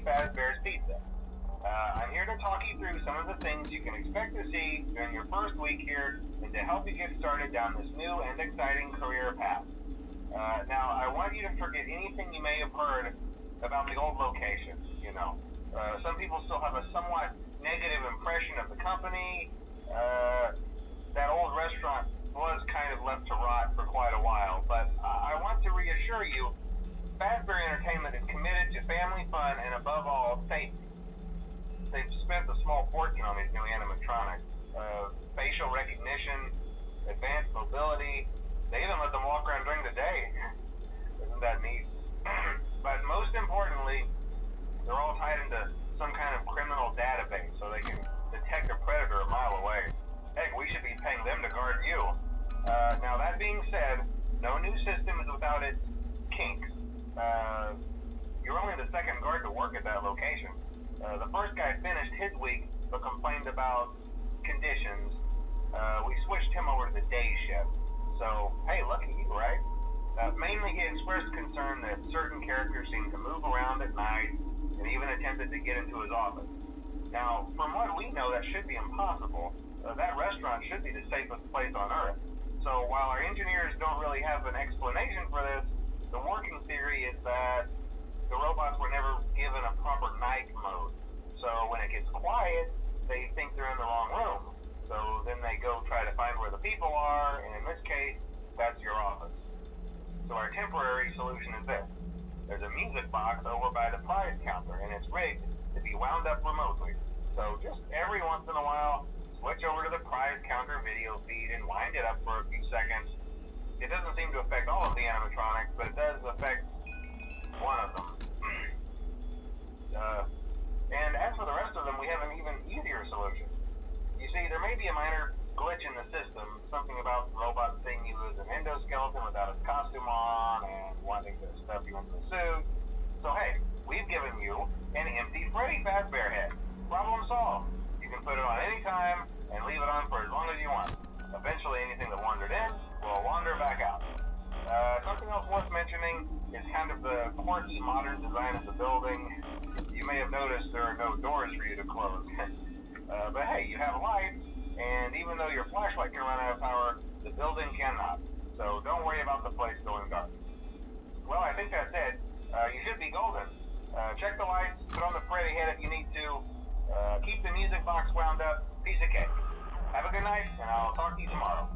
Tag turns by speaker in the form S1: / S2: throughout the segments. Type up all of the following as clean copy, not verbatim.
S1: Fazbear's Pizza. I'm here to talk you through some of the things you can expect to see during your first week here and to help you get started down this new and exciting career path. Now, I want you to forget anything you may have heard about the old location, you know. Some people still have a somewhat negative impression of the company. That old restaurant was kind of left to rot for quite a while, but I want to reassure you, Fazbear Entertainment is committed to family fun and above all, safety. They've spent a small fortune on these new animatronics. Facial recognition, advanced mobility. They even let them walk around during the day. Isn't that neat? But most importantly, they're all tied into some kind of criminal database so they can detect a predator a mile away. Heck, we should be paying them to guard you. Now that being said, no new system is without its kinks. You're only the second guard to work at that location. The first guy finished his week but complained about conditions. We switched him over to the day shift. So, hey, lucky you, right? Mainly he expressed concern that certain characters seemed to move around at night and even attempted to get into his office. Now, from what we know, that should be impossible. That restaurant should be the safest place on Earth. So while our engineers don't really have an explanation for this, the working theory is that the robots were never given a proper night mode. So when it gets quiet, they think they're in the wrong room. So then they go try to find where the people are, and in this case, that's your office. So our temporary solution is this. There's a music box over by the prize counter, and it's rigged to be wound up remotely. So just every once in a while, switch over to the prize counter video feed and wind it up for a few seconds. It doesn't seem to affect all of the animatronics, but it does affect one of them. And as for the rest of them, we have an even easier solution. You see, there may be a minor glitch in the system, something about robots seeing you as an endoskeleton without a costume on and wanting to stuff you into a suit. So hey, we've given you an empty Freddy Fazbear head. Problem solved. You can put it on any time and leave it on for as long as you want. Eventually anything that wandered in will wander back out. Something else worth mentioning is kind of the quirky modern design of the building. You may have noticed there are no doors for you to close. But hey, you have lights, and even though your flashlight can run out of power, the building cannot. So don't worry about the place going dark. Well, I think that's it. You should be golden. Check the lights, put on the Freddy head if you need to. Keep the music box wound up. Piece of cake. Have a good night, and I'll talk to you tomorrow.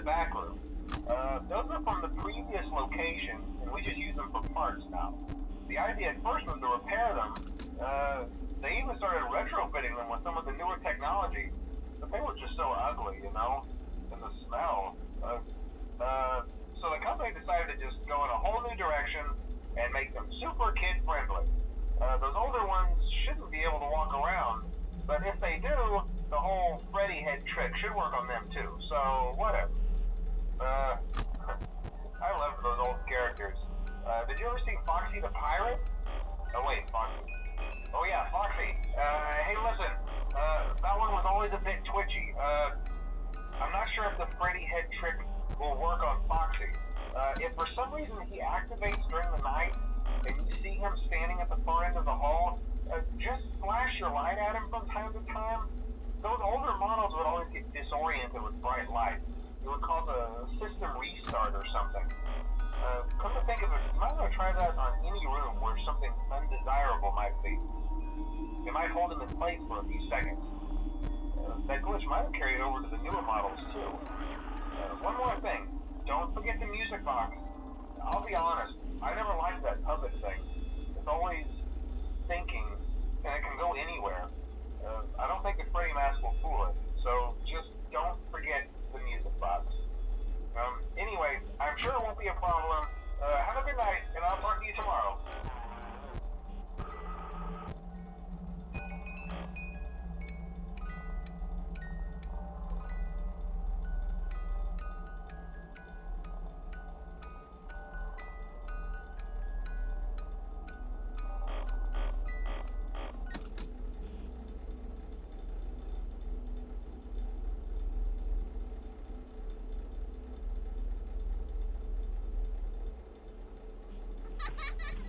S1: back room. Those are from the previous location, and we just use them for parts now. The idea at first was to repair them. They even started retrofitting them with some of the newer technology, but they were just so ugly, you know, and the smell. So the company decided to just go in a whole new direction and make them super kid-friendly. Those older ones shouldn't be able to walk around, but if they do, the whole Freddy head trick should work on them too, so whatever. I loved those old characters. Did you ever see Foxy the Pirate? Oh wait, Foxy. Oh yeah, Foxy. Hey listen, that one was always a bit twitchy. I'm not sure if the Freddy head trick will work on Foxy. If for some reason he activates during the night, and you see him standing at the far end of the hall, just flash your light at him from time to time. Those older models would always get disoriented with bright light. It would cause a system restart or something. Come to think of it, you might want to try that on any room where something undesirable might be. It might hold him in place for a few seconds. That glitch might have carried over to the newer models too. One more thing, don't forget the music box. I'll be honest, I never liked that puppet thing. It's always thinking, and it can go anywhere. I don't think the Freddy mask will fool it, so just don't forget the music box. Anyway, I'm sure it won't be a problem. Have a good night, and I'll talk to you tomorrow.
S2: Ha ha ha!